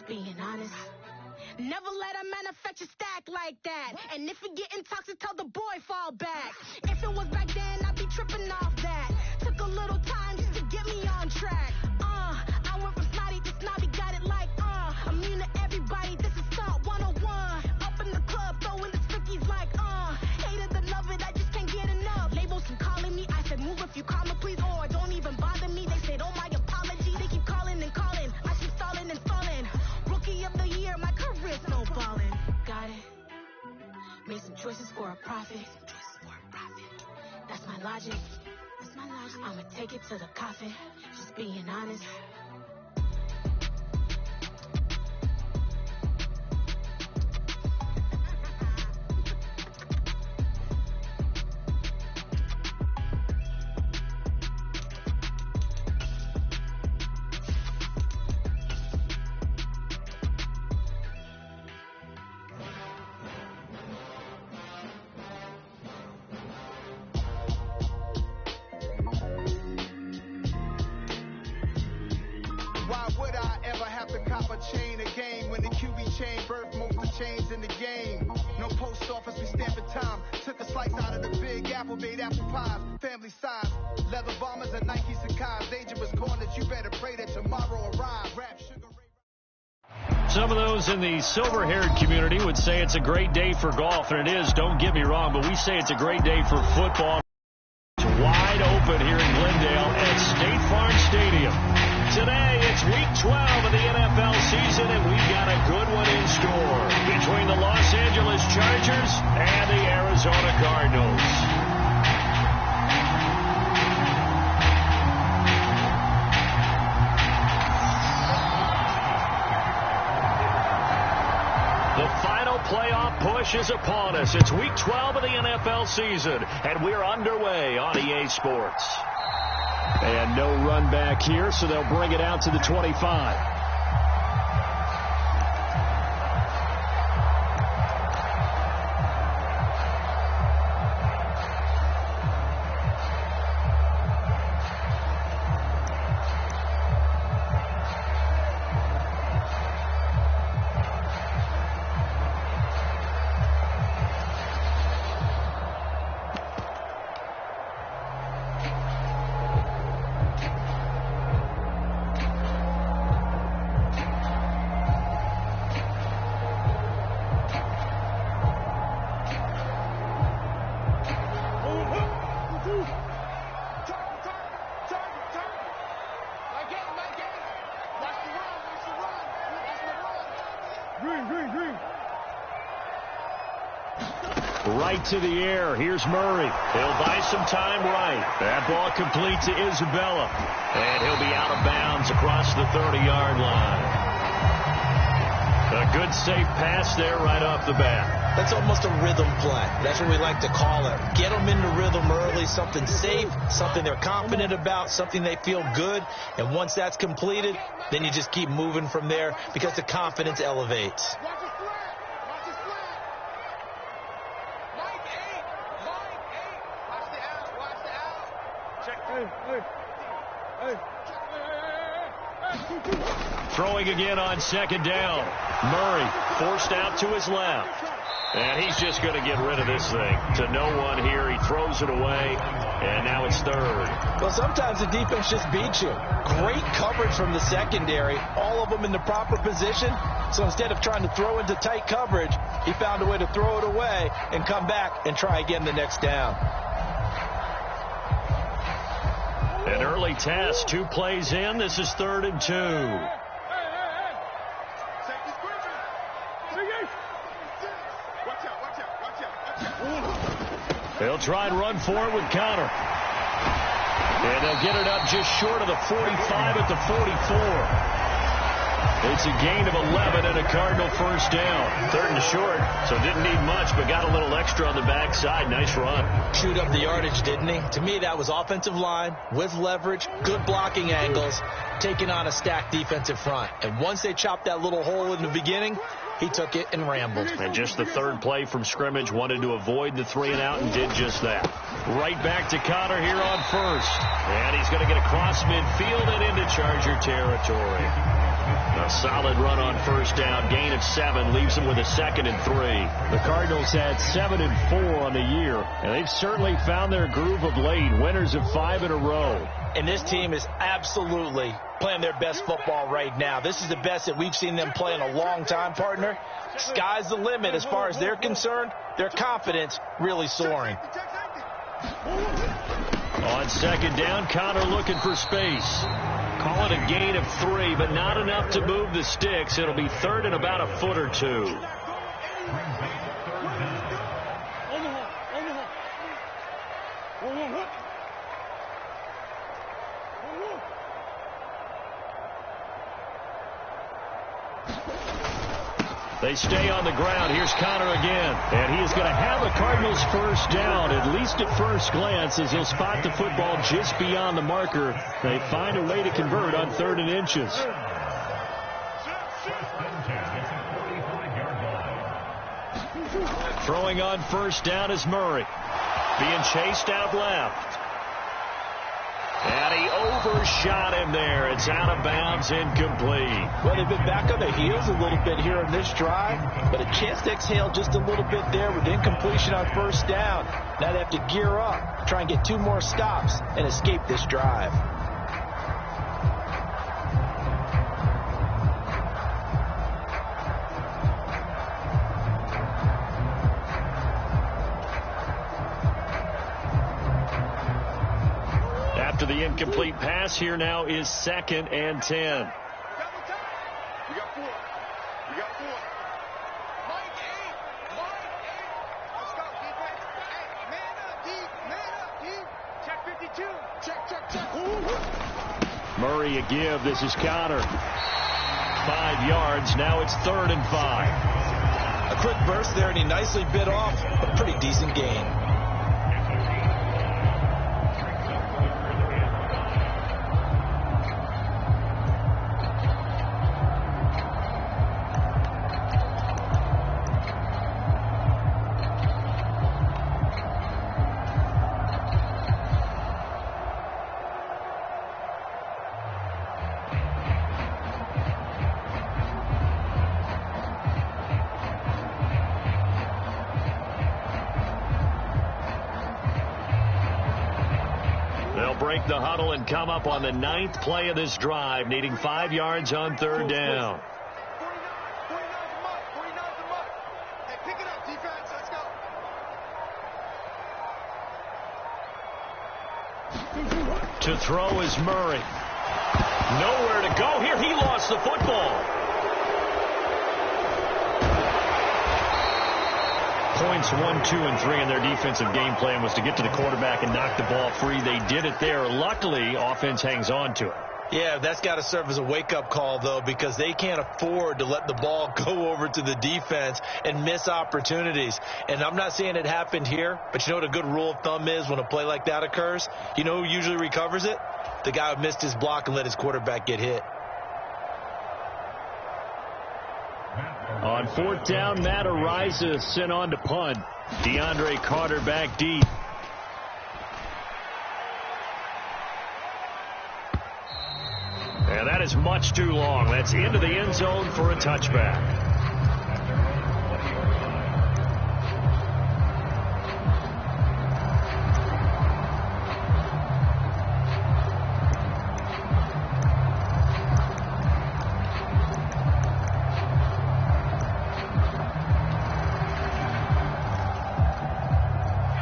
being honest. Never let a manufacture stack like that. And if it getting toxic, tell the boy fall back. If it was back then, I'd be tripping off that. Took a little time just to get me on track. I went from snotty to snobby, got it like, I'm immune to everybody, this is Salt 101. Up in the club, throwing the 50s like, hated the love it, I just can't get enough. Labels keep calling me, I said, move if you call me, please, or don't even bother me. They said, oh, my apology, they keep calling and calling. I keep stalling and falling. Rookie of the year, my career snowballing. Got it. Made some choices for a profit. That's my logic. I'ma take it to the coffin. Just being honest. Some of those in the silver-haired community would say it's a great day for golf, and it is, don't get me wrong, but we say it's a great day for football. It's wide open here in Glendale at State Farm Stadium. Today, it's Week 12 of the NFL season, and we got a good one in store between the Los Angeles Chargers and the Arizona Cardinals. Playoff push is upon us. It's Week 12 of the NFL season, and we're underway on EA Sports. And no run back here, so they'll bring it out to the 25. Right to the air. Here's Murray. He'll buy some time right. That ball complete to Isabella. And he'll be out of bounds across the 30-yard line. A good safe pass there right off the bat. That's almost a rhythm play. That's what we like to call it. Get them into rhythm early, something safe, something they're confident about, something they feel good. And once that's completed, then you just keep moving from there because the confidence elevates. Throwing again on second down. Murray forced out to his left. And he's just going to get rid of this thing. To no one here. He throws it away. And now it's third. Well, sometimes the defense just beats you. Great coverage from the secondary. All of them in the proper position. So instead of trying to throw into tight coverage, he found a way to throw it away and come back and try again the next down. An early test, 2 plays in. This is 3rd and 2. They'll try and run for it with Connor. And they'll get it up just short of the 45 at the 44. It's a gain of 11 and a Cardinal first down. 3rd and short, so didn't need much, but got a little extra on the backside. Nice run. Chewed up the yardage, didn't he? To me, that was offensive line with leverage, good blocking angles, taking on a stacked defensive front. And once they chopped that little hole in the beginning, he took it and rambled. And just the 3rd play from scrimmage, wanted to avoid the 3-and-out and did just that. Right back to Connor here on 1st. And he's going to get across midfield and into Charger territory. A solid run on first down. Gain of 7 leaves them with a 2nd and 3. The Cardinals had 7 and 4 on the year, and they've certainly found their groove of late. Winners of 5 in a row. And this team is absolutely playing their best football right now. This is the best that we've seen them play in a long time, partner. Sky's the limit as far as they're concerned. Their confidence really soaring. On 2nd down, Connor looking for space. Call it a gain of 3, but not enough to move the sticks. It'll be 3rd and about a foot or 2. They stay on the ground. Here's Connor again. And he is going to have a Cardinals first down, at least at first glance, as he'll spot the football just beyond the marker. They find a way to convert on 3rd and inches. Throwing on first down is Murray. Being chased out left. And he overshot him there. It's out of bounds, incomplete. Well, they've been back on their heels a little bit here on this drive, but a chance to exhale just a little bit there with incompletion on first down. Now they have to gear up, try and get 2 more stops, and escape this drive. After the incomplete pass, here now is 2nd and 10. We got 4. We got 4. Mike 8. Let's go, defense. Hey, man up, D. Check 52. Check. Murray a give. This is Connor. 5 yards. Now it's 3rd and 5. A quick burst there, and he nicely bit off a pretty decent gain. Break the huddle and come up on the 9th play of this drive, needing 5 yards on 3rd down. 49's a mutt. Hey, pick it up, defense. Let's go. To throw is Murray. Nowhere to go here. He lost the football. Points 1, 2, and 3 in their defensive game plan was to get to the quarterback and knock the ball free. They did it there. Luckily, offense hangs on to it. Yeah, that's got to serve as a wake-up call, though, because they can't afford to let the ball go over to the defense and miss opportunities. And I'm not saying it happened here, but you know what a good rule of thumb is when a play like that occurs? You know who usually recovers it? The guy who missed his block and let his quarterback get hit. On 4th down, Matt Ariza sent on to punt. DeAndre Carter back deep. And that is much too long. That's into the end zone for a touchback.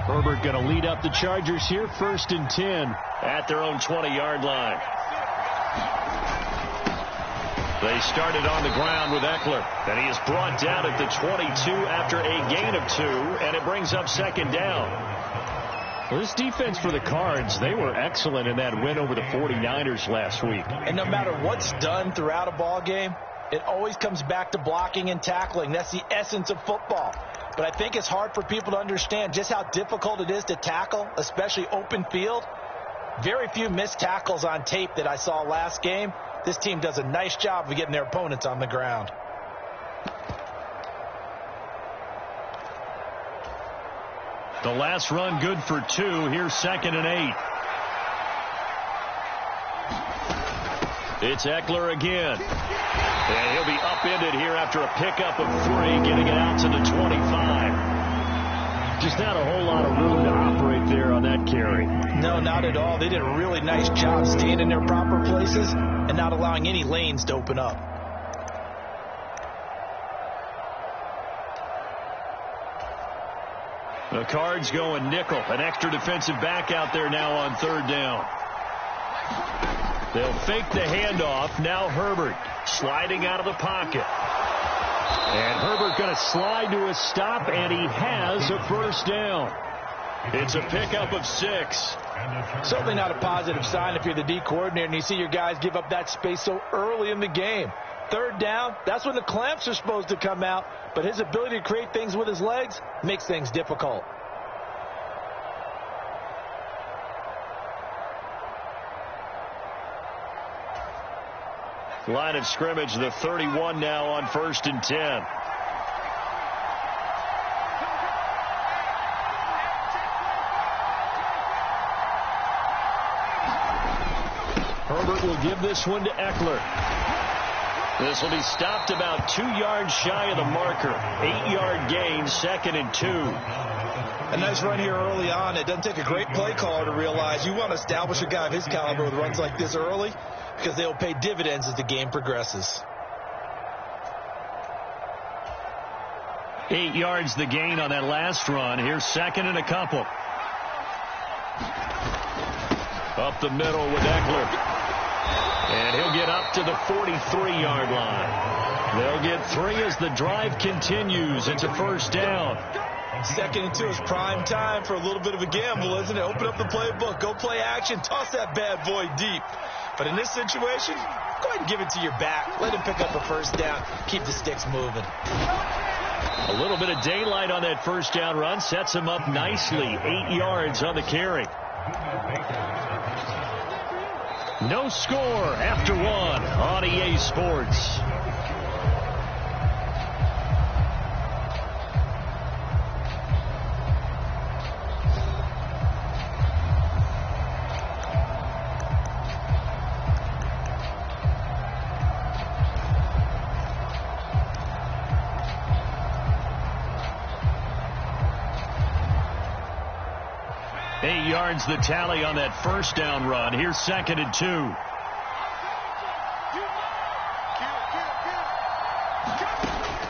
Herbert going to lead up the Chargers here, 1st and 10 at their own 20-yard line. They started on the ground with Eckler, and he is brought down at the 22 after a gain of 2, and it brings up 2nd down. Well, this defense for the Cards, they were excellent in that win over the 49ers last week. And no matter what's done throughout a ball game, it always comes back to blocking and tackling. That's the essence of football. But I think it's hard for people to understand just how difficult it is to tackle, especially open field. Very few missed tackles on tape that I saw last game. This team does a nice job of getting their opponents on the ground. The last run good for 2. Here's 2nd and 8. It's Eckler again. And he'll be upended here after a pickup of 3, getting it out to the 25. Just not a whole lot of room to operate there on that carry. No, not at all. They did a really nice job staying in their proper places and not allowing any lanes to open up. The Cards going nickel. An extra defensive back out there now on 3rd down. They'll fake the handoff. Now Herbert sliding out of the pocket. And Herbert going to slide to a stop, and he has a 1st down. It's a pickup of 6. Certainly not a positive sign if you're the D coordinator and you see your guys give up that space so early in the game. 3rd down, that's when the clamps are supposed to come out, but his ability to create things with his legs makes things difficult. Line of scrimmage, the 31 now on 1st and 10. Herbert will give this one to Eckler. This will be stopped about 2 yards shy of the marker. 8-yard gain, 2nd and 2. A nice run here early on. It doesn't take a great play caller to realize you want to establish a guy of his caliber with runs like this early, because they'll pay dividends as the game progresses. 8 yards the gain on that last run. Here's 2nd and a couple. Up the middle with Eckler. And he'll get up to the 43-yard line. They'll get 3 as the drive continues. It's a 1st down. 2nd and 2 is prime time for a little bit of a gamble, isn't it? Open up the playbook. Go play action. Toss that bad boy deep. But in this situation, go ahead and give it to your back. Let him pick up a 1st down. Keep the sticks moving. A little bit of daylight on that 1st down run sets him up nicely. 8 yards on the carry. No score after 1 on EA Sports. The tally on that 1st down run. Here's 2nd and 2.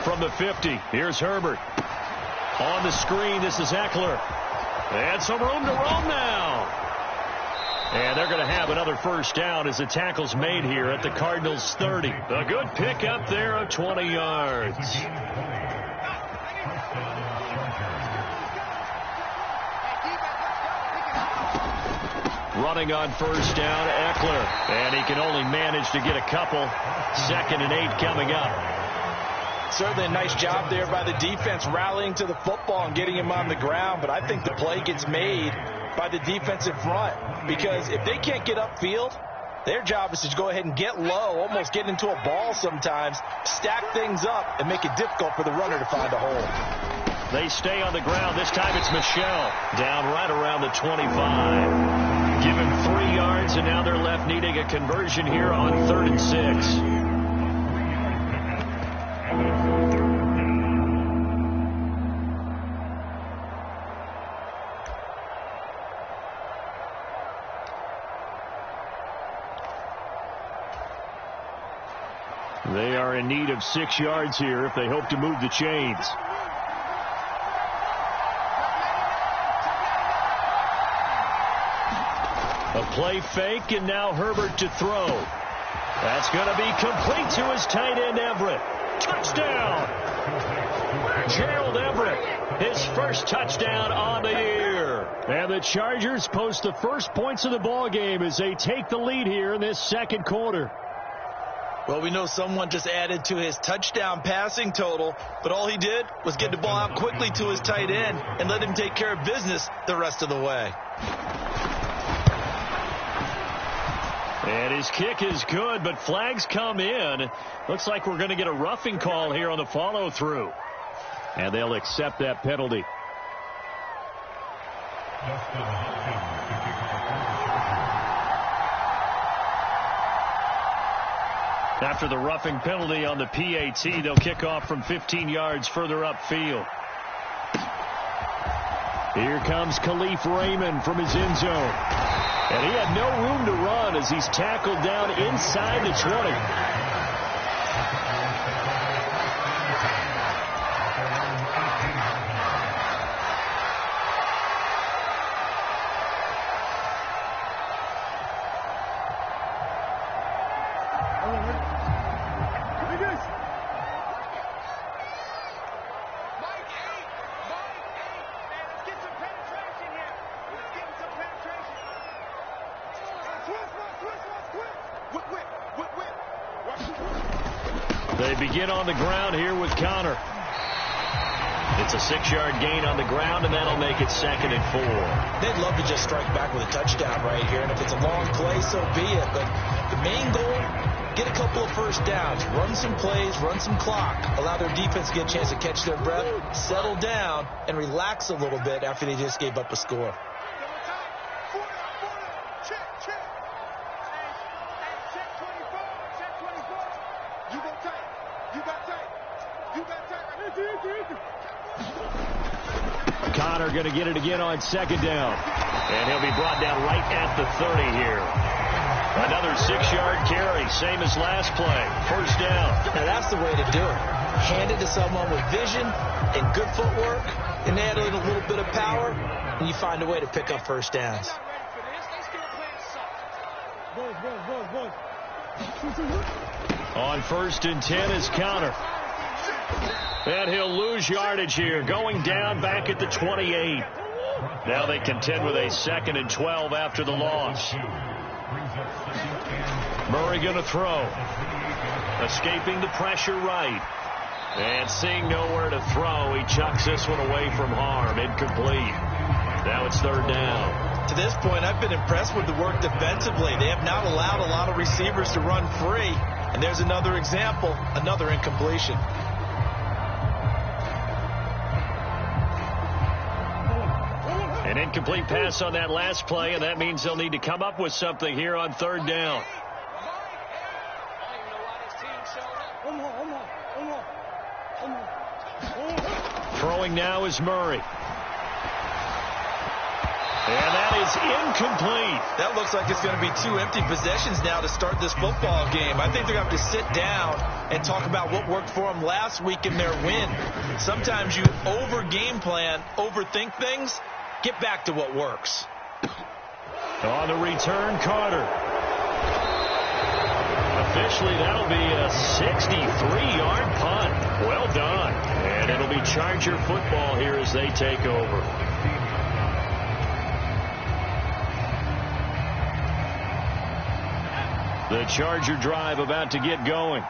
From the 50, here's Herbert. On the screen, this is Eckler. And some room to roam now. And they're going to have another 1st down as the tackle's made here at the Cardinals' 30. A good pickup there of 20 yards. Running on 1st down, Eckler. And he can only manage to get a couple. 2nd and 8 coming up. Certainly a nice job there by the defense rallying to the football and getting him on the ground. But I think the play gets made by the defensive front. Because if they can't get upfield, their job is to go ahead and get low, almost get into a ball sometimes, stack things up, and make it difficult for the runner to find a hole. They stay on the ground. This time it's Michel down right around the 25. Give him 3 yards, and now they're left needing a conversion here on 3rd and 6. They are in need of 6 yards here if they hope to move the chains. A play fake, and now Herbert to throw. That's going to be complete to his tight end, Everett. Touchdown! Gerald Everett, his first touchdown on the year. And the Chargers post the first points of the ball game as they take the lead here in this 2nd quarter. Well, we know someone just added to his touchdown passing total, but all he did was get the ball out quickly to his tight end and let him take care of business the rest of the way. And his kick is good, but flags come in. Looks like we're going to get a roughing call here on the follow-through. And they'll accept that penalty. After the roughing penalty on the PAT, they'll kick off from 15 yards further upfield. Here comes Khalif Raymond from his end zone. And he had no room to run as he's tackled down inside the 20. They begin on the ground here with Connor. It's a 6-yard gain on the ground, and that'll make it 2nd and 4. They'd love to just strike back with a touchdown right here, and if it's a long play, so be it. But the main goal, get a couple of first downs, run some plays, run some clock, allow their defense to get a chance to catch their breath, settle down, and relax a little bit after they just gave up a score. Connor going to get it again on 2nd down. And he'll be brought down right at the 30 here. Another 6-yard carry, same as last play. 1st down. Now that's the way to do it. Hand it to someone with vision and good footwork, and add in a little bit of power, and you find a way to pick up 1st downs. On 1st and 10 is Connor. And he'll lose yardage here, going down back at the 28. Now they contend with a 2nd and 12 after the loss. Murray going to throw. Escaping the pressure right. And seeing nowhere to throw, he chucks this one away from harm. Incomplete. Now it's 3rd down. To this point, I've been impressed with the work defensively. They have not allowed a lot of receivers to run free. And there's another example, another incompletion. An incomplete pass on that last play, and that means they'll need to come up with something here on 3rd down. Throwing now is Murray. And that is incomplete. That looks like it's going to be 2 empty possessions now to start this football game. I think they're going to have to sit down and talk about what worked for them last week in their win. Sometimes you over-game plan, overthink things. Get back to what works. On the return, Carter. Officially, that'll be a 63-yard punt. Well done. And it'll be Charger football here as they take over. The Charger drive about to get going.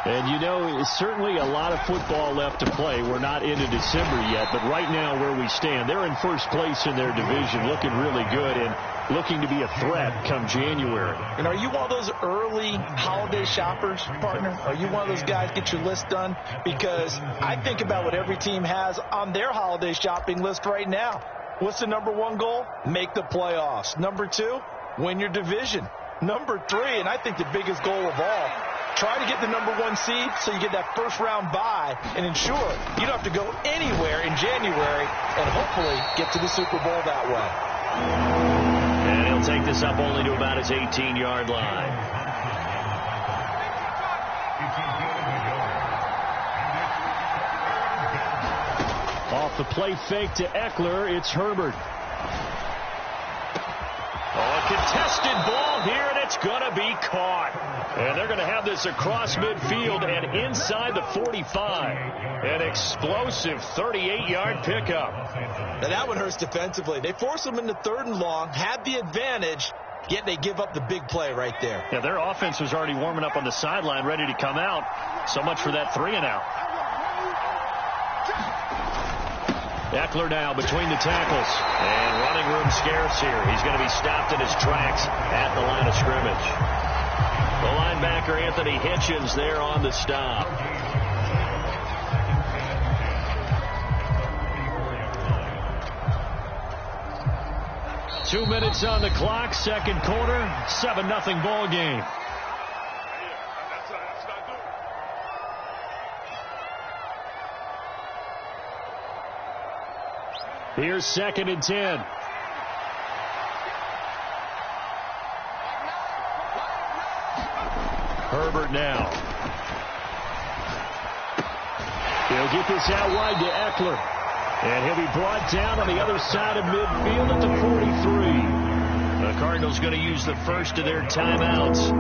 And, you know, certainly a lot of football left to play. We're not into December yet, but right now where we stand, they're in first place in their division, looking really good and looking to be a threat come January. And are you one of those early holiday shoppers, partner? Are you one of those guys get your list done? Because I think about what every team has on their holiday shopping list right now. What's the #1 goal? Make the playoffs. #2, win your division. #3, and I think the biggest goal of all, try to get the #1 seed so you get that first-round bye and ensure you don't have to go anywhere in January and hopefully get to the Super Bowl that way. And he'll take this up only to about his 18-yard line. Off the play fake to Eckler, it's Herbert. Oh, a contested ball here, and it's going to be caught. And they're going to have this across midfield and inside the 45. An explosive 38-yard pickup. Now that one hurts defensively. They force them into 3rd and long, had the advantage, yet they give up the big play right there. Yeah, their offense was already warming up on the sideline, ready to come out. So much for that 3-and-out. Eckler now between the tackles. And running room scarce here. He's going to be stopped in his tracks at the line of scrimmage. The linebacker, Anthony Hitchens, there on the stop. Two minutes on the clock, 2nd quarter, 7-0 ball game. Here's 2nd and 10. Herbert now. He'll get this out wide to Eckler. And he'll be brought down on the other side of midfield at the 43. The Cardinals going to use the first of their timeouts.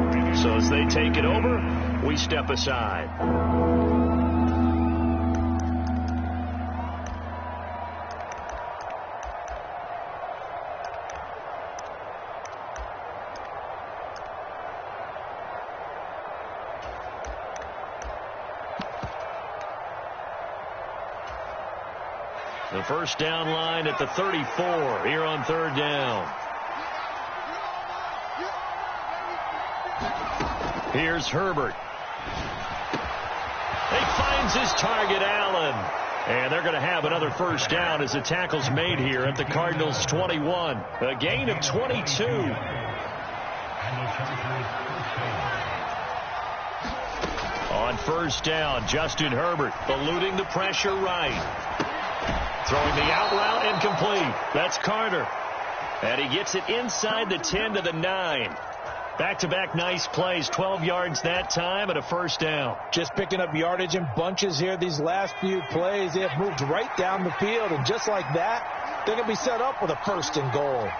So as they take it over, we step aside. The first down line at the 34 here on 3rd down. Here's Herbert. He finds his target, Allen. And they're going to have another first down as the tackle's made here at the Cardinals' 21. A gain of 22. On first down, Justin Herbert eluding the pressure right. Throwing the out route incomplete. That's Carter. And he gets it inside the 10 to the 9. Back-to-back nice plays. 12 yards that time and a first down. Just picking up yardage in bunches here these last few plays. They have moved right down the field. And just like that, they're going to be set up with a 1st and goal.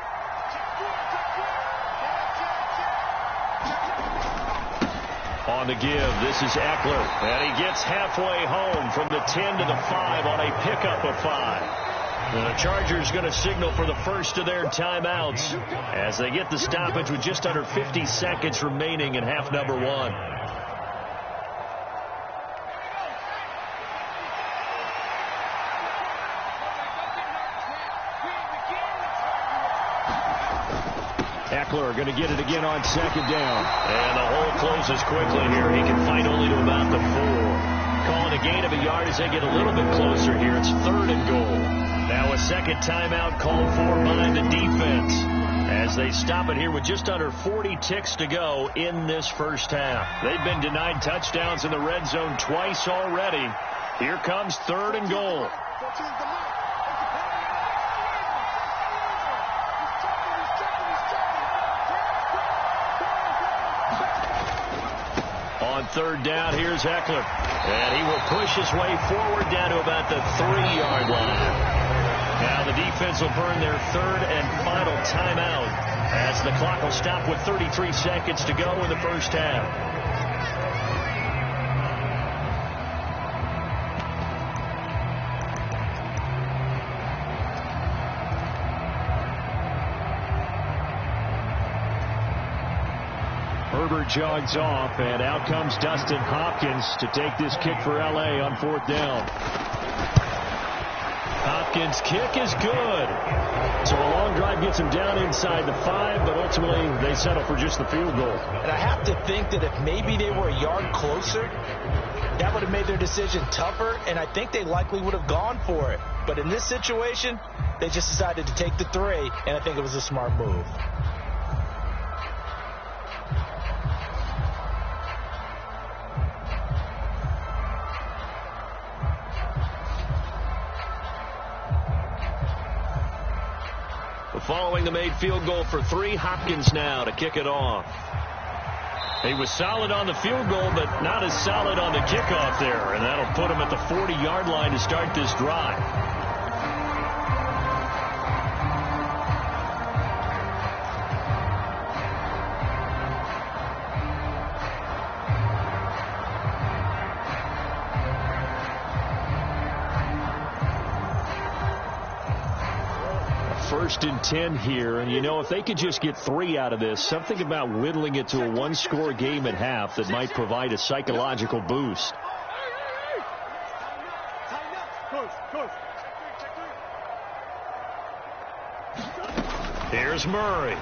On the give, this is Eckler, and he gets halfway home from the 10 to the 5 on a pickup of 5. The Chargers going to signal for the first of their timeouts as they get the stoppage with just under 50 seconds remaining in half number 1. Eckler going to get it again on 2nd down. And the hole closes quickly here. He can fight only to about the 4. Calling a gain of a yard as they get a little bit closer here. It's 3rd and goal. Now a second timeout called for by the defense as they stop it here with just under 40 ticks to go in this first half. They've been denied touchdowns in the red zone twice already. Here comes 3rd and goal. On 3rd down, here's Eckler. And he will push his way forward down to about the 3-yard line. Now the defense will burn their 3rd and final timeout as the clock will stop with 33 seconds to go in the first half. Herbert jogs off, and out comes Dustin Hopkins to take this kick for L.A. on 4th down. Hopkins' kick is good. So a long drive gets him down inside the 5, but ultimately they settle for just the field goal. And I have to think that if maybe they were a yard closer, that would have made their decision tougher, and I think they likely would have gone for it. But in this situation, they just decided to take the 3, and I think it was a smart move. Following the made field goal for 3, Hopkins now to kick it off. He was solid on the field goal, but not as solid on the kickoff there, and that'll put him at the 40-yard line to start this drive. First and 10 here, and you know, if they could just get 3 out of this, something about whittling it to a 1-score game at half that might provide a psychological boost. Here's Murray.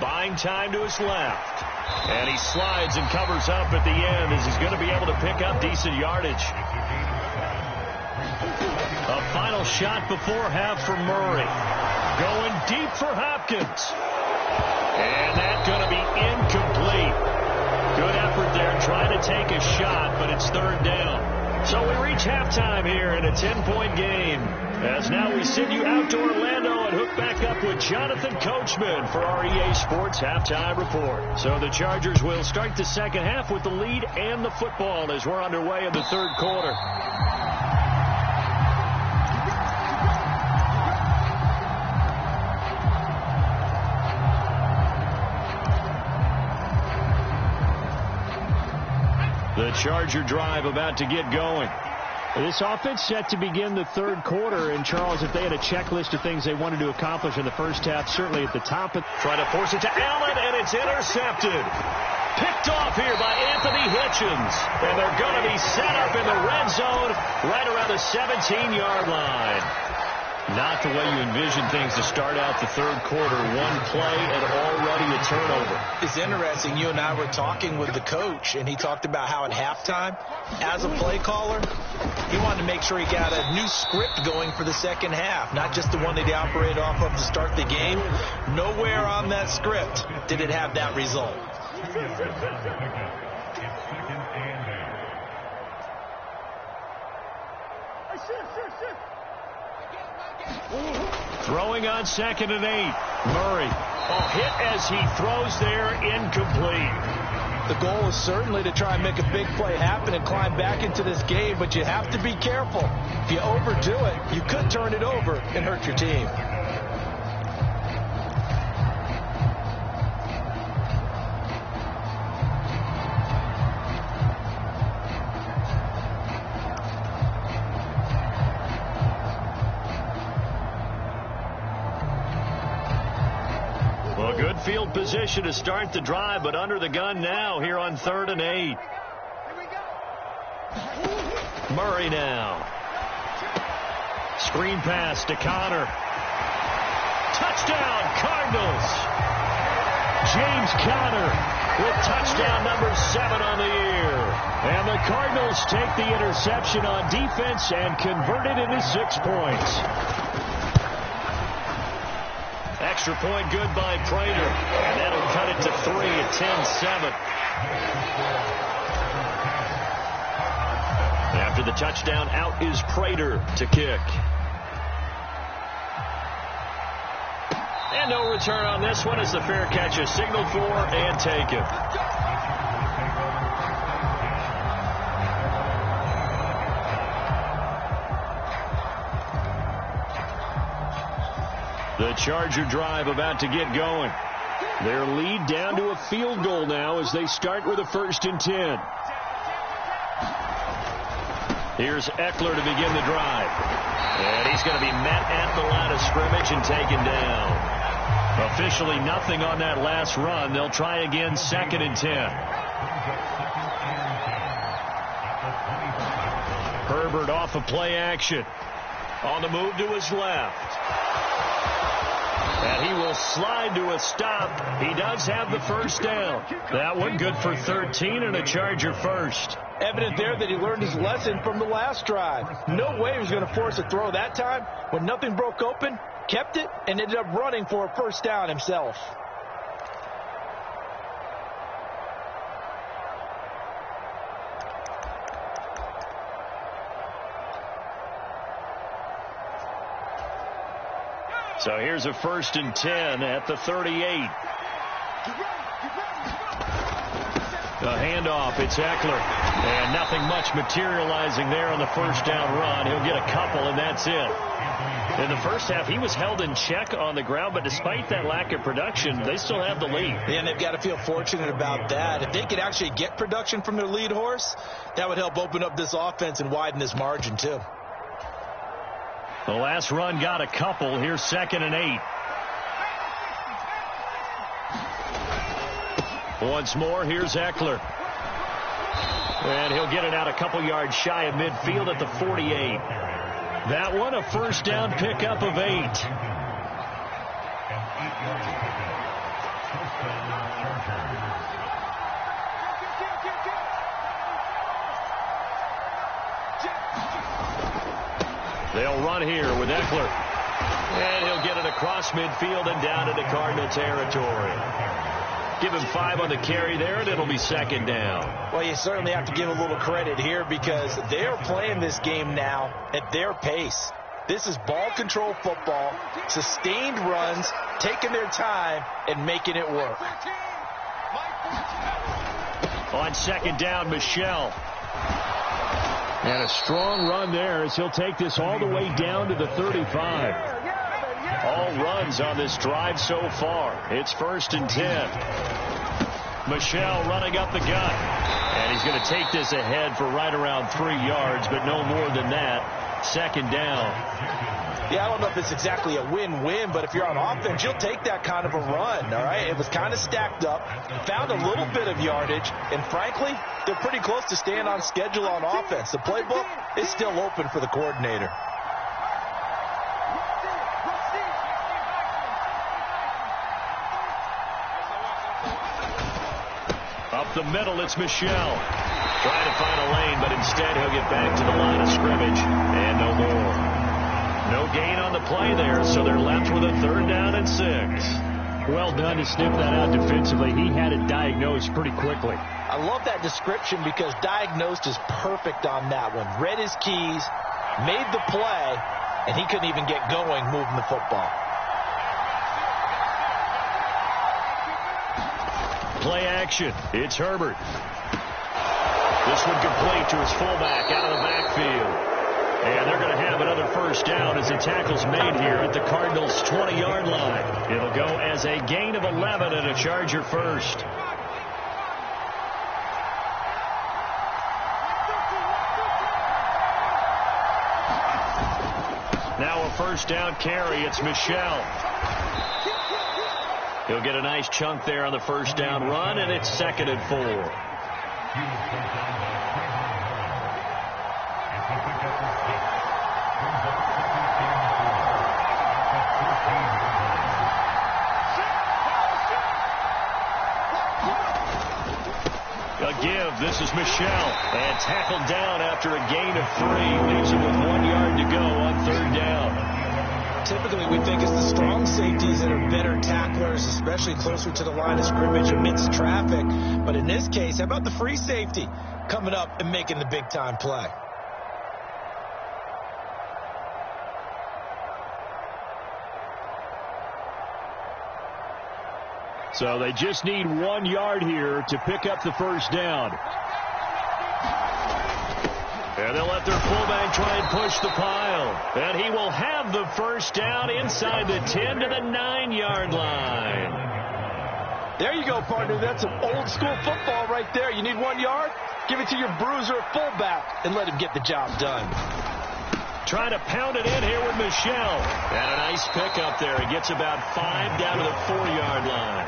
Buying time to his left. And he slides and covers up at the end as he's going to be able to pick up decent yardage. A final shot before half for Murray. Going deep for Hopkins. And that's going to be incomplete. Good effort there trying to take a shot, but it's 3rd down. So we reach halftime here in a 10-point game. As now we send you out to Orlando and hook back up with Jonathan Coachman for our EA Sports Halftime Report. So the Chargers will start the second half with the lead and the football as we're underway in the third quarter. The Charger drive about to get going. This offense set to begin the third quarter. And, Charles, if they had a checklist of things they wanted to accomplish in the first half, certainly at the top. Trying to force it to Allen, and it's intercepted. Picked off here by Anthony Hitchens. And they're going to be set up in the red zone right around the 17-yard line. Not the way you envision things to start out the third quarter. One play and already a turnover. It's interesting. You and I were talking with the coach, and he talked about how at halftime, as a play caller, he wanted to make sure he got a new script going for the second half, not just the one that he operated off of to start the game. Nowhere on that script did it have that result. Throwing on 2nd and 8. Murray. Hit as he throws there, incomplete. The goal is certainly to try and make a big play happen and climb back into this game, but you have to be careful. If you overdo it, you could turn it over and hurt your team. Well, good field position to start the drive, but under the gun now here on 3rd and 8. Murray now. Screen pass to Connor. Touchdown, Cardinals. James Conner with touchdown number 7 on the year. And the Cardinals take the interception on defense and convert it into 6 points. Extra point good by Prater. And that'll cut it to 3 at 10-7. After the touchdown, out is Prater to kick. And no return on this one as the fair catch is signaled for and taken. The Charger drive about to get going. Their lead down to a field goal now as they start with a 1st and 10. Here's Eckler to begin the drive. And he's going to be met at the line of scrimmage and taken down. Officially nothing on that last run. They'll try again 2nd and 10. Herbert off of play action. On the move to his left. And he will slide to a stop. He does have the 1st down. That one good for 13 and a Charger first. Evident there that he learned his lesson from the last drive. No way he was going to force a throw that time. When nothing broke open, kept it, and ended up running for a 1st down himself. So here's a 1st and 10 at the 38. The handoff, it's Eckler. And nothing much materializing there on the 1st down run. He'll get a couple, and that's it. In the first half, he was held in check on the ground, but despite that lack of production, they still have the lead. And they've got to feel fortunate about that. If they could actually get production from their lead horse, that would help open up this offense and widen this margin, too. The last run got a couple. Here's 2nd and 8. Once more, here's Eckler. And he'll get it out a couple yards shy of midfield at the 48. That one a 1st down pickup of 8. They'll run here with Eckler. And he'll get it across midfield and down into Cardinal territory. Give him 5 on the carry there, and it'll be second down. Well, you certainly have to give a little credit here because they are playing this game now at their pace. This is ball control football, sustained runs, taking their time, and making it work. On second down, Michel. And a strong run there as he'll take this all the way down to the 35. All runs on this drive so far. It's 1st and 10. Michel running up the gut. And he's going to take this ahead for right around 3 yards, but no more than that. Second down. Yeah, I don't know if it's exactly a win-win, but if you're on offense, you'll take that kind of a run, all right? It was kind of stacked up, found a little bit of yardage, and frankly, they're pretty close to staying on schedule on offense. The playbook is still open for the coordinator. Up the middle, it's Michel. Trying to find a lane, but instead he'll get back to the line of scrimmage, and no more. No gain on the play there, so they're left with a 3rd down and 6. Well done to sniff that out defensively. He had it diagnosed pretty quickly. I love that description because diagnosed is perfect on that one. Read his keys, made the play, and he couldn't even get going moving the football. Play action. It's Herbert. This one complete to his fullback out of the backfield. And they're going to have another 1st down as the tackle's made here at the Cardinals' 20-yard line. It'll go as a gain of 11 and a Charger first. Now a 1st down carry. It's Michel. He'll get a nice chunk there on the 1st down run, and it's 2nd and 4. A give. This is Michel. And tackled down after a gain of 3. Leaves him with 1 yard to go on 3rd down. Typically, we think it's the strong safeties that are better tacklers, especially closer to the line of scrimmage amidst traffic. But in this case, how about the free safety coming up and making the big-time play? So they just need 1 yard here to pick up the 1st down. And they'll let their fullback try and push the pile. And he will have the 1st down inside the 10 to the 9-yard line. There you go, partner. That's some old-school football right there. You need 1 yard? Give it to your bruiser fullback and let him get the job done. Trying to pound it in here with Michel. And a nice pickup there. He gets about 5 down to the 4-yard line.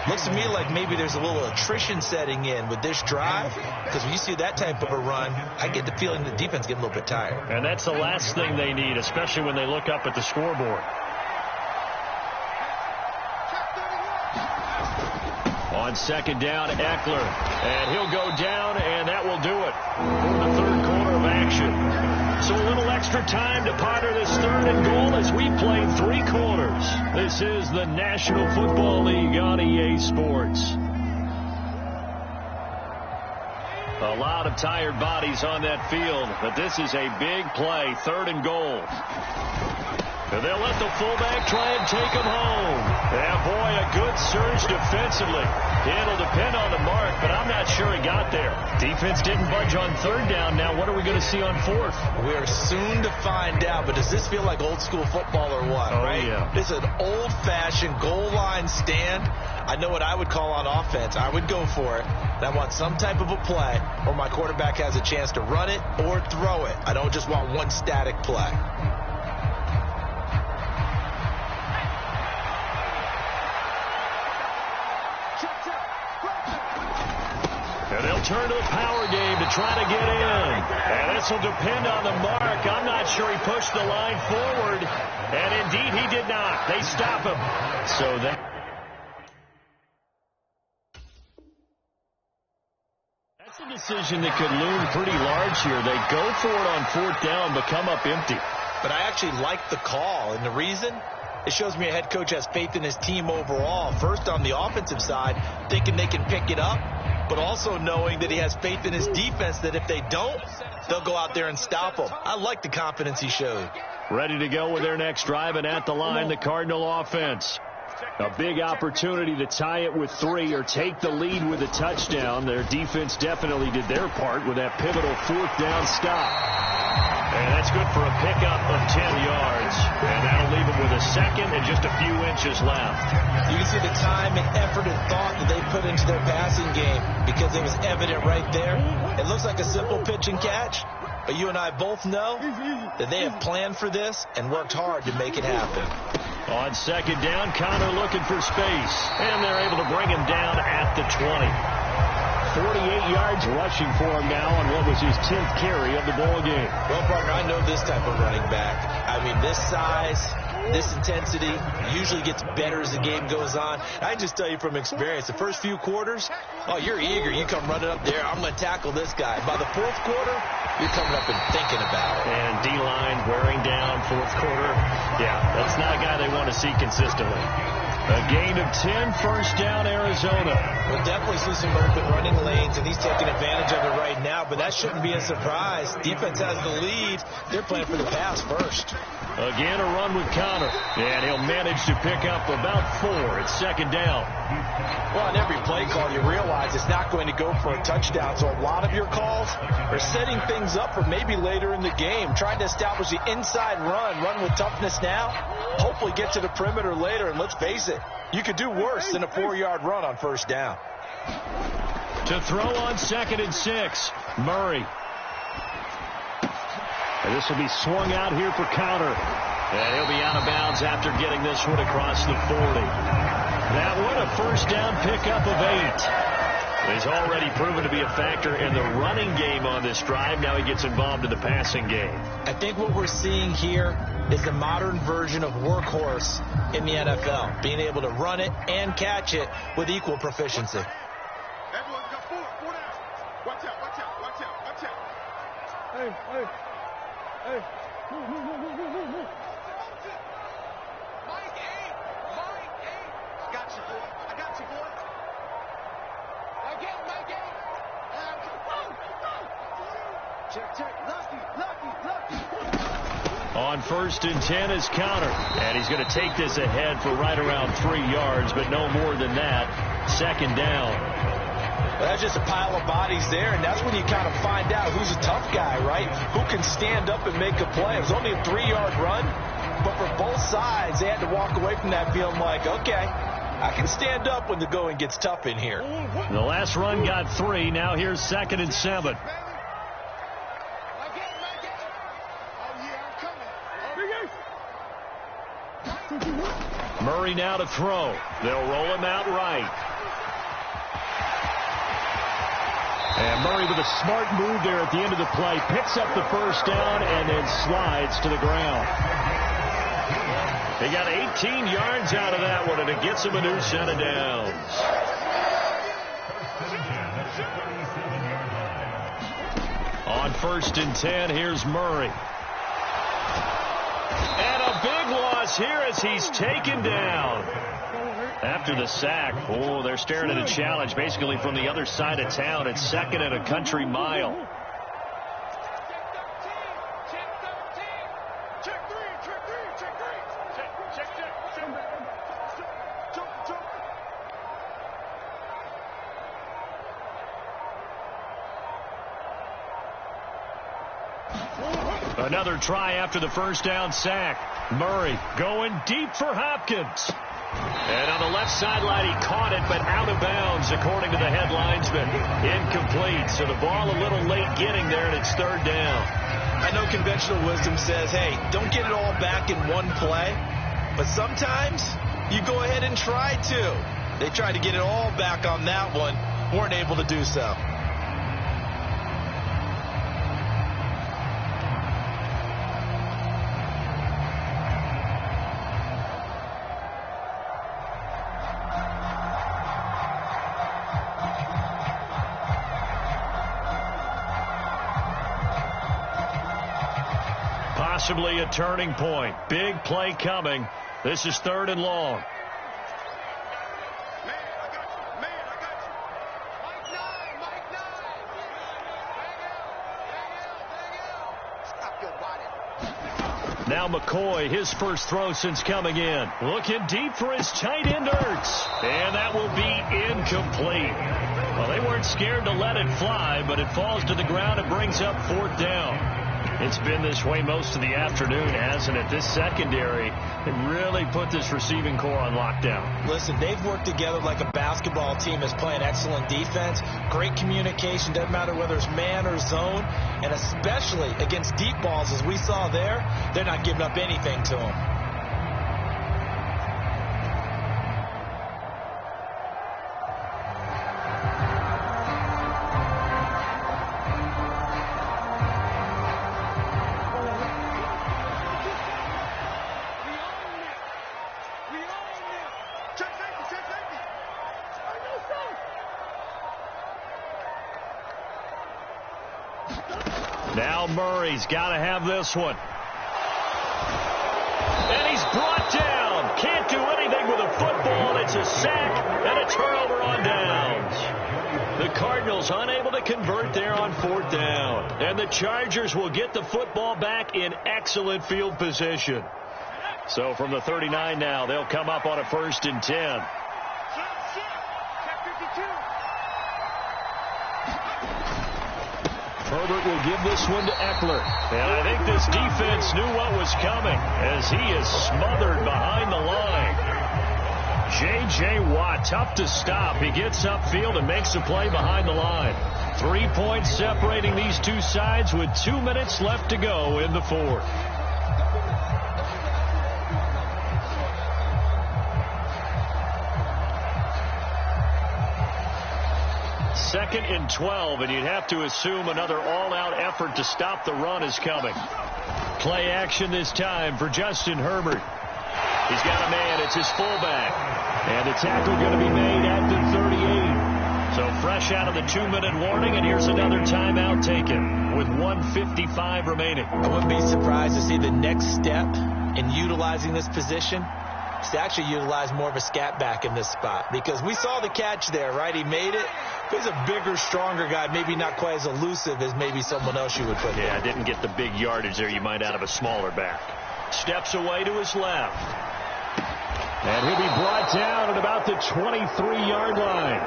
Looks to me like maybe there's a little attrition setting in with this drive, because when you see that type of a run, I get the feeling the defense getting a little bit tired. And that's the last thing they need, especially when they look up at the scoreboard. On 2nd down, Eckler. And he'll go down, and that will do it for the 3rd quarter of action. So a little extra time to ponder this 3rd and goal as we played 3 quarters. This is the National Football League on EA Sports. A lot of tired bodies on that field, but this is a big play, 3rd and goal. And they'll let the fullback try and take him home. And boy, a good surge defensively. It'll depend on the mark, but I'm not sure he got there. Defense didn't budge on 3rd down. Now what are we going to see on 4th? We're soon to find out, but does this feel like old school football or what? Oh, right? Yeah. This is an old-fashioned goal line stand. I know what I would call on offense. I would go for it. And I want some type of a play where my quarterback has a chance to run it or throw it. I don't just want one static play. And they'll turn to the power game to try to get in. And this will depend on the mark. I'm not sure he pushed the line forward. And indeed he did not. They stop him. So that's a decision that could loom pretty large here. They go for it on 4th down but come up empty. But I actually like the call. And the reason? It shows me a head coach has faith in his team overall. First on the offensive side, thinking they can pick it up, but also knowing that he has faith in his defense that if they don't, they'll go out there and stop them. I like the confidence he showed. Ready to go with their next drive, and at the line, the Cardinal offense. A big opportunity to tie it with 3 or take the lead with a touchdown. Their defense definitely did their part with that pivotal 4th down stop. And that's good for a pickup of 10 yards. And that'll leave them with a second and just a few inches left. You can see the time and effort and thought that they put into their passing game because it was evident right there. It looks like a simple pitch and catch, but you and I both know that they have planned for this and worked hard to make it happen. On second down, Connor looking for space. And they're able to bring him down at the 20. 48 yards rushing for him now on what was his 10th carry of the ball game. Well, partner, I know this type of running back. I mean, this size, this intensity usually gets better as the game goes on. I just tell you from experience, the first few quarters, oh, you're eager. You come running up there, I'm going to tackle this guy. By the 4th quarter, you're coming up and thinking about it. And D-line wearing down 4th quarter. Yeah, that's not a guy they want to see consistently. A gain of 10, first down, Arizona. We'll definitely see some open running lanes, and he's taking advantage of it right now, but that shouldn't be a surprise. Defense has the lead. They're playing for the pass first. Again, a run with Connor, and he'll manage to pick up about 4. It's second down. Well, on every play call, you realize it's not going to go for a touchdown, so a lot of your calls are setting things up for maybe later in the game, trying to establish the inside run with toughness now, hopefully get to the perimeter later, and let's face it, you could do worse than a 4-yard run on first down. To throw on 2nd and 6, Murray. And this will be swung out here for Connor. And he'll be out of bounds after getting this one across the 40. That one, a first down pickup of 8. He's already proven to be a factor in the running game on this drive. Now he gets involved in the passing game. I think what we're seeing here is the modern version of workhorse in the NFL, being able to run it and catch it with equal proficiency. Everyone come forward. 4 down. Watch out, watch out, watch out, watch out. Hey, hey, hey. Mike, hey. I got you, boy. I got you, boy. Mike, hey. Check. Lucky. On 1st and 10 is Connor. And he's going to take this ahead for right around 3 yards, but no more than that. Second down. Well, that's just a pile of bodies there, and that's when you kind of find out who's a tough guy, right? Who can stand up and make a play. It was only a 3-yard run, but for both sides, they had to walk away from that feeling like, okay, I can stand up when the going gets tough in here. The last run got 3. Now here's 2nd and 7. Murray now to throw. They'll roll him out right. And Murray with a smart move there at the end of the play. Picks up the first down and then slides to the ground. He got 18 yards out of that one, and it gets him a new set of downs. On 1st and 10, here's Murray. And a big loss here as he's taken down. After the sack, oh, they're staring at a challenge basically from the other side of town. It's 2nd and a country mile. Another try after the first down sack. Murray going deep for Hopkins. And on the left sideline, he caught it, but out of bounds, according to the head linesman. Incomplete. So the ball a little late getting there, and it's 3rd down. I know conventional wisdom says, hey, don't get it all back in one play. But sometimes you go ahead and try to. They tried to get it all back on that one. Weren't able to do so. Possibly a turning point. Big play coming. This is 3rd and long. Now McCoy, his first throw since coming in. Looking deep for his tight end Ertz. And that will be incomplete. Well, they weren't scared to let it fly, but it falls to the ground and brings up 4th down. It's been this way most of the afternoon, hasn't it? This secondary really put this receiving core on lockdown. Listen, they've worked together like a basketball team is playing excellent defense. Great communication, doesn't matter whether it's man or zone. And especially against deep balls, as we saw there, they're not giving up anything to them. Now Murray's got to have this one. And he's brought down. Can't do anything with a football. It's a sack and a turnover on downs. The Cardinals unable to convert there on 4th down. And the Chargers will get the football back in excellent field position. So from the 39 now, they'll come up on a 1st and 10. Herbert will give this one to Eckler. And I think this defense knew what was coming as he is smothered behind the line. J.J. Watt, tough to stop. He gets upfield and makes a play behind the line. 3 points separating these two sides with 2 minutes left to go in the 4th. 2nd and 12, and you'd have to assume another all-out effort to stop the run is coming. Play action this time for Justin Herbert. He's got a man. It's his fullback. And the tackle going to be made at the 38. So fresh out of the 2-minute warning, and here's another timeout taken with 1:55 remaining. I wouldn't be surprised to see the next step in utilizing this position is to actually utilize more of a scat back in this spot, because we saw the catch there, right? He made it. He's a bigger, stronger guy, maybe not quite as elusive as maybe someone else you would put there. Yeah, didn't get the big yardage there you might out of a smaller back. Steps away to his left. And he'll be brought down at about the 23-yard line.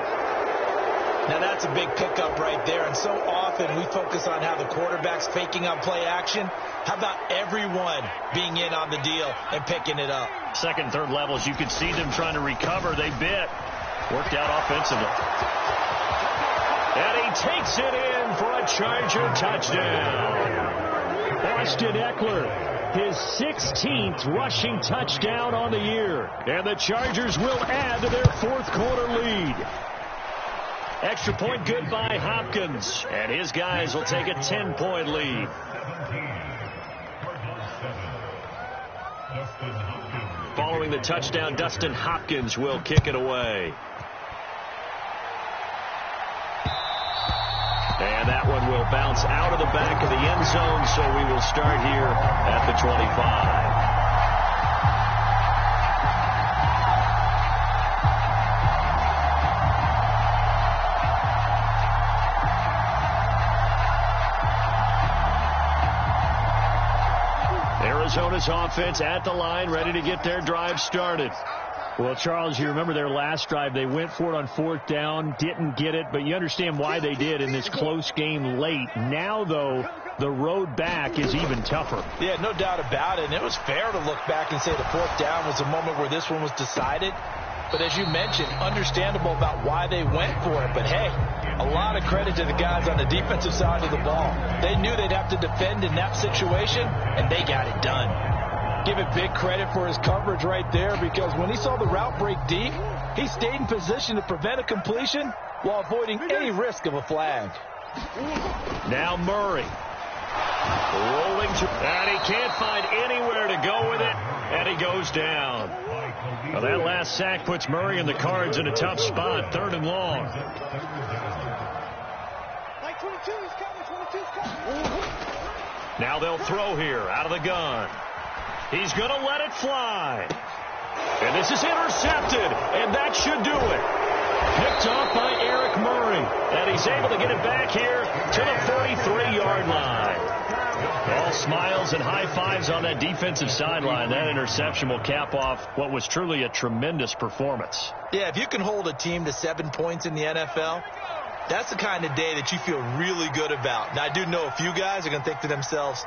Now that's a big pickup right there, and so often we focus on how the quarterback's faking out play action. How about everyone being in on the deal and picking it up? 2nd, 3rd levels, you could see them trying to recover. They bit. Worked out offensively. And he takes it in for a Charger touchdown. Austin Eckler, his 16th rushing touchdown on the year. And the Chargers will add to their 4th quarter lead. Extra point good by Hopkins. And his guys will take a 10-point lead. Following the touchdown, Dustin Hopkins will kick it away. And that one will bounce out of the back of the end zone, so we will start here at the 25. Arizona's offense at the line, ready to get their drive started. Well, Charles, you remember their last drive. They went for it on 4th down, didn't get it, but you understand why they did in this close game late. Now, though, the road back is even tougher. Yeah, no doubt about it. And it was fair to look back and say the 4th down was a moment where this one was decided. But as you mentioned, understandable about why they went for it. But, hey, a lot of credit to the guys on the defensive side of the ball. They knew they'd have to defend in that situation, and they got it done. Give it big credit for his coverage right there, because when he saw the route break deep, he stayed in position to prevent a completion while avoiding any risk of a flag. Now Murray. Rolling to, and he can't find anywhere to go with it, and he goes down. Well, that last sack puts Murray and the Cards in a tough spot, 3rd and long. Now they'll throw here out of the gun. He's going to let it fly. And this is intercepted, and that should do it. Picked off by Eric Murray, and he's able to get it back here to the 43-yard line. All smiles and high fives on that defensive sideline. That interception will cap off what was truly a tremendous performance. Yeah, if you can hold a team to 7 points in the NFL, that's the kind of day that you feel really good about. Now, I do know a few guys are going to think to themselves,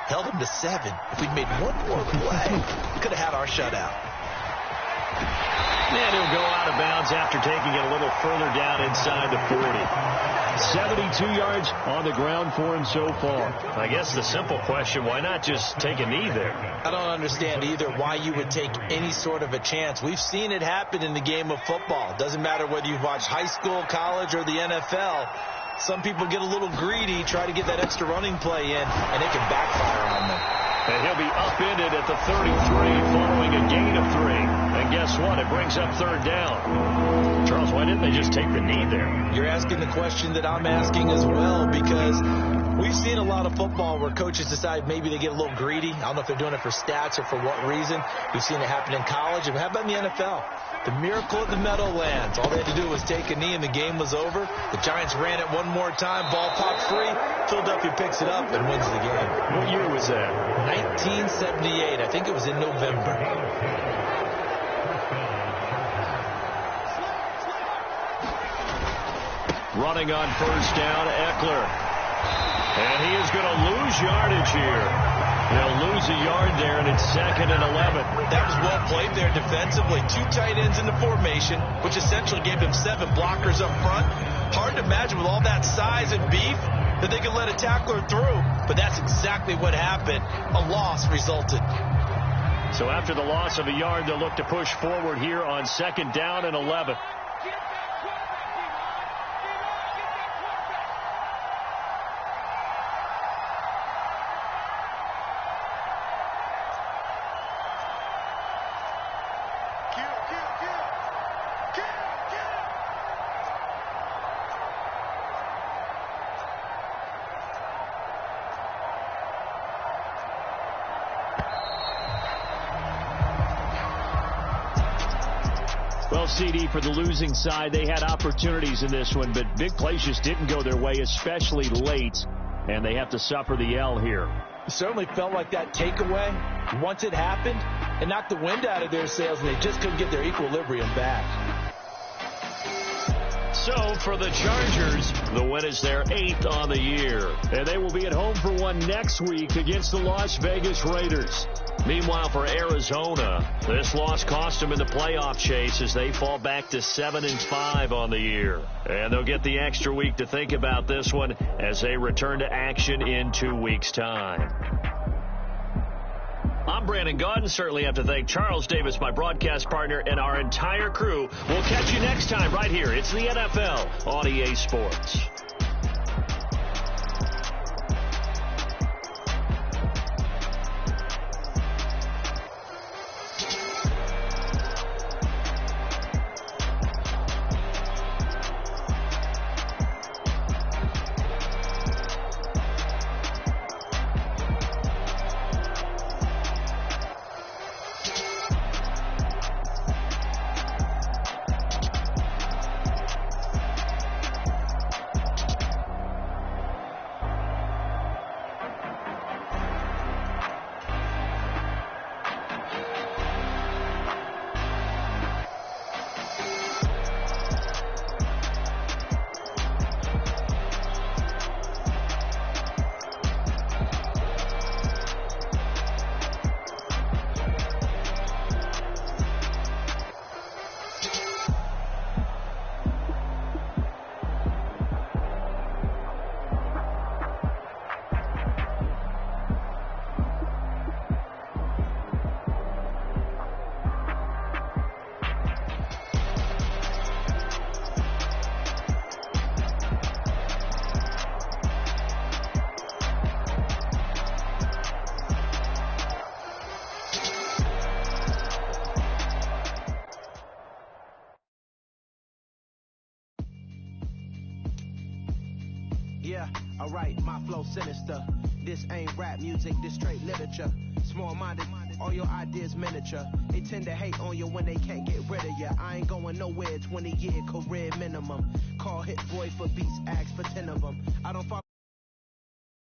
held them to 7. If we'd made one more play, we could have had our shutout. And he'll go out of bounds after taking it a little further down inside the 40. 72 yards on the ground for him so far. I guess the simple question, why not just take a knee there? I don't understand either why you would take any sort of a chance. We've seen it happen in the game of football. It doesn't matter whether you've watched high school, college, or the NFL. Some people get a little greedy, try to get that extra running play in, and it can backfire on them. And he'll be upended at the 33 following a gain of 3. And guess what? It brings up third down. Charles, why didn't they just take the knee there? You're asking the question that I'm asking as well, because we've seen a lot of football where coaches decide maybe they get a little greedy. I don't know if they're doing it for stats or for what reason. We've seen it happen in college. And how about in the NFL? The miracle of the Meadowlands. All they had to do was take a knee and the game was over. The Giants ran it one more time. Ball popped free. Philadelphia picks it up and wins the game. What year was that? 1978. I think it was in November. Running on first down, Eckler. And he is going to lose yardage here. He'll lose a yard there, and it's 2nd and 11. That was well played there defensively. 2 tight ends in the formation, which essentially gave them 7 blockers up front. Hard to imagine with all that size and beef that they could let a tackler through. But that's exactly what happened. A loss resulted. So after the loss of a yard, they'll look to push forward here on 2nd down and 11. Well, CD, for the losing side, they had opportunities in this one, but big plays just didn't go their way, especially late, and they have to suffer the L here. It certainly felt like that takeaway, once it happened, it knocked the wind out of their sails, and they just couldn't get their equilibrium back. So for the Chargers, the win is their 8th on the year. And they will be at home for one next week against the Las Vegas Raiders. Meanwhile, for Arizona, this loss cost them in the playoff chase as they fall back to 7-5 on the year. And they'll get the extra week to think about this one as they return to action in 2 weeks' time. I'm Brandon Gaudin. Certainly have to thank Charles Davis, my broadcast partner, and our entire crew. We'll catch you next time right here. It's the NFL on EA Sports. Yeah, alright, my flow sinister. This ain't rap music, this straight literature. Small-minded All your ideas miniature. They tend to hate on you when they can't get rid of you. I ain't going nowhere, 20-year career minimum. Call Hit Boy for beats, ask for 10 of them. I don't follow